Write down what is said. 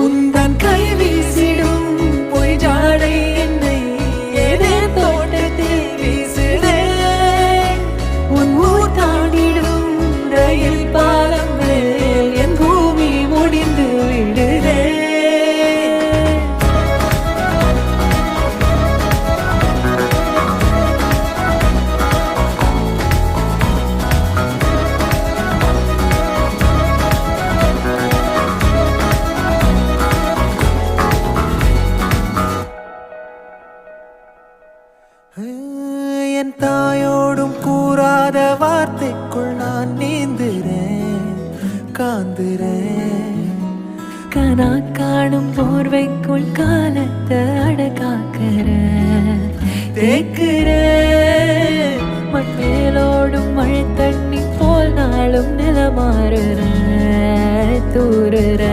உந்தன் கை வீசிடும் பொய் ஜாடை என்னை ஏதே தோட்டத்தில் வீசுதே. உன் ஊர் தாண்டிடும் ரயில் பாலம் மேல் என் பூமி முடிந்து விடுதே. என் தாயோடும் கூறாத வார்த்தைக்குள் நான் நீந்துறேன், காந்துறேன். கனா காணும் போர்வைக்குள் காலத்தை அடக்காக்கிற தேக்குற. மண்ணேலோடும் மழை தண்ணி போல் நாளும் நிலமாறுற தூறுற.